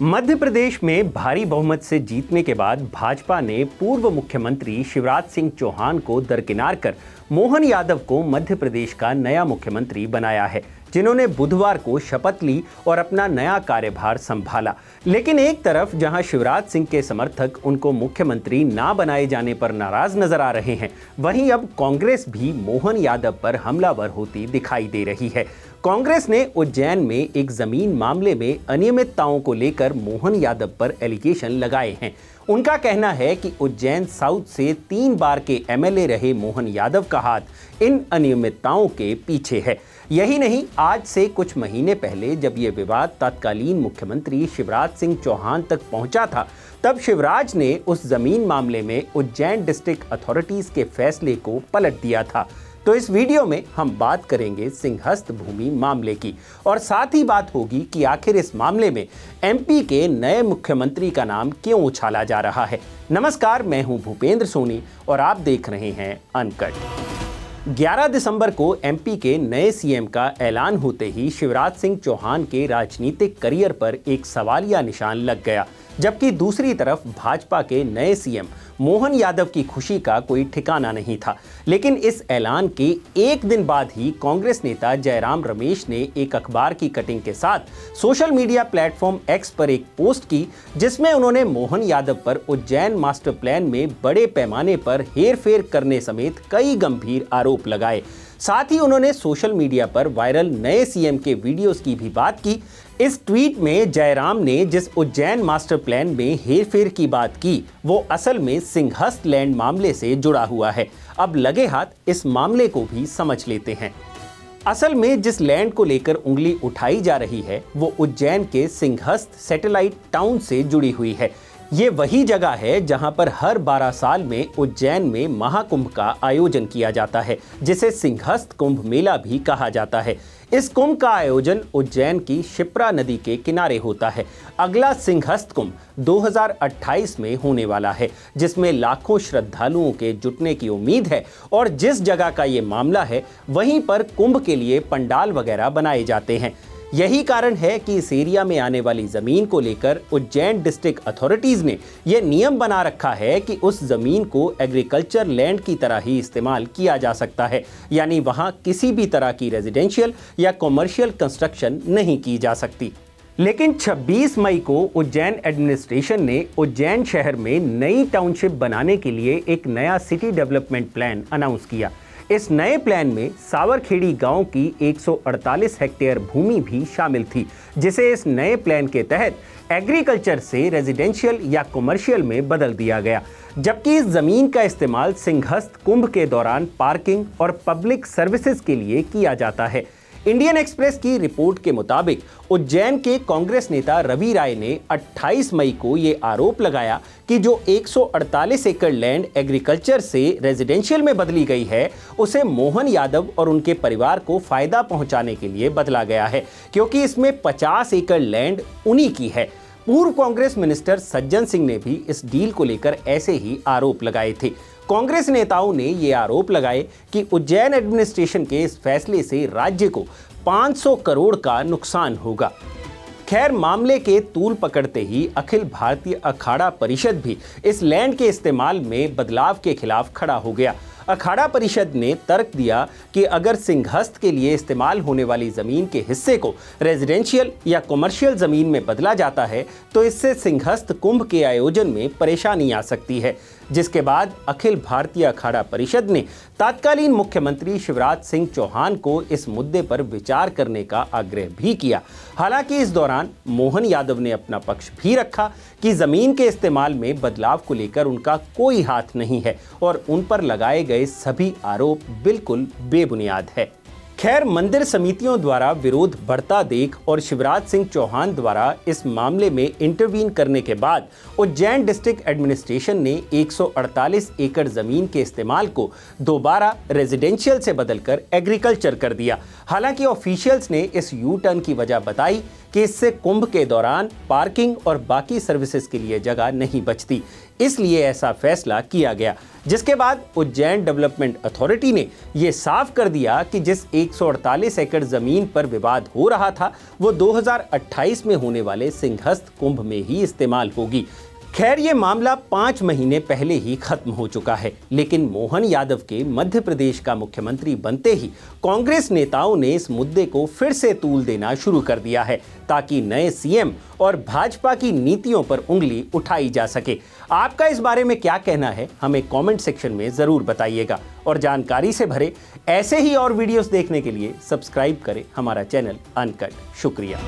मध्य प्रदेश में भारी बहुमत से जीतने के बाद भाजपा ने पूर्व मुख्यमंत्री शिवराज सिंह चौहान को दरकिनार कर मोहन यादव को मध्य प्रदेश का नया मुख्यमंत्री बनाया है, जिन्होंने बुधवार को शपथ ली और अपना नया कार्यभार संभाला। लेकिन एक तरफ जहां शिवराज सिंह के समर्थक उनको मुख्यमंत्री ना बनाए जाने पर नाराज नजर आ रहे हैं, वहीं अब कांग्रेस भी मोहन यादव पर हमलावर होती दिखाई दे रही है। कांग्रेस ने उज्जैन में एक जमीन मामले में अनियमितताओं को लेकर मोहन यादव पर एलिगेशन लगाए हैं। उनका कहना है कि उज्जैन साउथ से 3 बार के एमएलए रहे मोहन यादव का हाथ इन अनियमितताओं के पीछे है। यही नहीं, आज से कुछ महीने पहले जब ये विवाद तत्कालीन मुख्यमंत्री शिवराज सिंह चौहान तक पहुंचा था, तब शिवराज ने उस जमीन मामले में उज्जैन डिस्ट्रिक्ट अथॉरिटीज के फैसले को पलट दिया था। तो इस वीडियो में हम बात करेंगे सिंहस्थ भूमि मामले की, और साथ ही बात होगी कि आखिर इस मामले में एमपी के नए मुख्यमंत्री का नाम क्यों उछाला जा रहा है। नमस्कार, मैं हूं भूपेंद्र सोनी और आप देख रहे हैं अनकट। 11 दिसंबर को एमपी के नए सीएम का ऐलान होते ही शिवराज सिंह चौहान के राजनीतिक करियर पर एक सवालिया निशान लग गया, जबकि दूसरी तरफ भाजपा के नए सीएम मोहन यादव की खुशी का कोई ठिकाना नहीं था। लेकिन इस ऐलान के एक दिन बाद ही कांग्रेस नेता जयराम रमेश ने एक अखबार की कटिंग के साथ सोशल मीडिया प्लेटफॉर्म एक्स पर एक पोस्ट की, जिसमें उन्होंने मोहन यादव पर उज्जैन मास्टर प्लान में बड़े पैमाने पर हेरफेर करने समेत कई गंभीर आरोप लगाए। साथ ही उन्होंने सोशल मीडिया पर वायरल नए सीएम के वीडियोस की भी बात की। इस ट्वीट में जयराम ने जिस उज्जैन मास्टर प्लान में हेरफेर की बात की, वो असल में सिंहस्थ लैंड मामले से जुड़ा हुआ है। अब लगे हाथ इस मामले को भी समझ लेते हैं। असल में जिस लैंड को लेकर उंगली उठाई जा रही है, वो उज्जैन के सिंहस्थ सैटेलाइट टाउन से जुड़ी हुई है। ये वही जगह है जहां पर हर 12 साल में उज्जैन में महाकुंभ का आयोजन किया जाता है, जिसे सिंहस्थ कुंभ मेला भी कहा जाता है। इस कुंभ का आयोजन उज्जैन की शिप्रा नदी के किनारे होता है। अगला सिंहस्थ कुंभ 2028 में होने वाला है, जिसमें लाखों श्रद्धालुओं के जुटने की उम्मीद है। और जिस जगह का ये मामला है, वहीं पर कुंभ के लिए पंडाल वगैरह बनाए जाते हैं। यही कारण है कि इस एरिया में आने वाली जमीन को लेकर उज्जैन डिस्ट्रिक्ट अथॉरिटीज ने यह नियम बना रखा है कि उस जमीन को एग्रीकल्चर लैंड की तरह ही इस्तेमाल किया जा सकता है, यानी वहां किसी भी तरह की रेजिडेंशियल या कॉमर्शियल कंस्ट्रक्शन नहीं की जा सकती। लेकिन 26 मई को उज्जैन एडमिनिस्ट्रेशन ने उज्जैन शहर में नई टाउनशिप बनाने के लिए एक नया सिटी डेवलपमेंट प्लान अनाउंस किया। इस नए प्लान में सावरखेड़ी गांव की 148 हेक्टेयर भूमि भी शामिल थी, जिसे इस नए प्लान के तहत एग्रीकल्चर से रेजिडेंशियल या कमर्शियल में बदल दिया गया। जबकि इस जमीन का इस्तेमाल सिंहस्थ कुंभ के दौरान पार्किंग और पब्लिक सर्विसेज के लिए किया जाता है। इंडियन एक्सप्रेस की रिपोर्ट के मुताबिक उज्जैन के कांग्रेस नेता रवि राय ने 28 मई को ये आरोप लगाया कि जो 148 एकड़ लैंड एग्रीकल्चर से रेजिडेंशियल में बदली गई है, उसे मोहन यादव और उनके परिवार को फायदा पहुंचाने के लिए बदला गया है, क्योंकि इसमें 50 एकड़ लैंड उन्हीं की है। पूर्व कांग्रेस मिनिस्टर सज्जन सिंह ने भी इस डील को लेकर ऐसे ही आरोप लगाए थे। कांग्रेस नेताओं ने ये आरोप लगाए कि उज्जैन एडमिनिस्ट्रेशन के इस फैसले से राज्य को 500 करोड़ का नुकसान होगा। खैर, मामले के तूल पकड़ते ही अखिल भारतीय अखाड़ा परिषद भी इस लैंड के इस्तेमाल में बदलाव के खिलाफ खड़ा हो गया। अखाड़ा परिषद ने तर्क दिया कि अगर सिंहस्थ के लिए इस्तेमाल होने वाली जमीन के हिस्से को रेजिडेंशियल या कमर्शियल जमीन में बदला जाता है, तो इससे सिंहस्थ कुंभ के आयोजन में परेशानी आ सकती है। जिसके बाद अखिल भारतीय अखाड़ा परिषद ने तत्कालीन मुख्यमंत्री शिवराज सिंह चौहान को इस मुद्दे पर विचार करने का आग्रह भी किया। हालांकि इस दौरान मोहन यादव ने अपना पक्ष भी रखा कि जमीन के इस्तेमाल में बदलाव को लेकर उनका कोई हाथ नहीं है और उन पर लगाए गए सभी आरोप बिल्कुल बेबुनियाद है। खैर, मंदिर समितियों द्वारा विरोध बढ़ता देख और शिवराज सिंह चौहान द्वारा इस मामले में इंटरवीन करने के बाद उज्जैन डिस्ट्रिक्ट एडमिनिस्ट्रेशन ने 148 एकड़ जमीन के इस्तेमाल को दोबारा रेजिडेंशियल से बदलकर एग्रीकल्चर कर दिया। हालांकि ऑफिशियल्स ने इस यू टर्न की वजह बताई कि इससे कुंभ के दौरान पार्किंग और बाकी सर्विसेज के लिए जगह नहीं बचती। इसलिए ऐसा फैसला किया गया, जिसके बाद उज्जैन डेवलपमेंट अथॉरिटी ने यह साफ कर दिया कि जिस 148 एकड़ जमीन पर विवाद हो रहा था वो 2028 में होने वाले सिंहस्थ कुंभ में ही इस्तेमाल होगी। खैर, ये मामला 5 महीने पहले ही खत्म हो चुका है, लेकिन मोहन यादव के मध्य प्रदेश का मुख्यमंत्री बनते ही कांग्रेस नेताओं ने इस मुद्दे को फिर से तूल देना शुरू कर दिया है ताकि नए सीएम और भाजपा की नीतियों पर उंगली उठाई जा सके। आपका इस बारे में क्या कहना है, हमें कमेंट सेक्शन में जरूर बताइएगा। और जानकारी से भरे ऐसे ही और वीडियोस देखने के लिए सब्सक्राइब करें हमारा चैनल अनकट। शुक्रिया।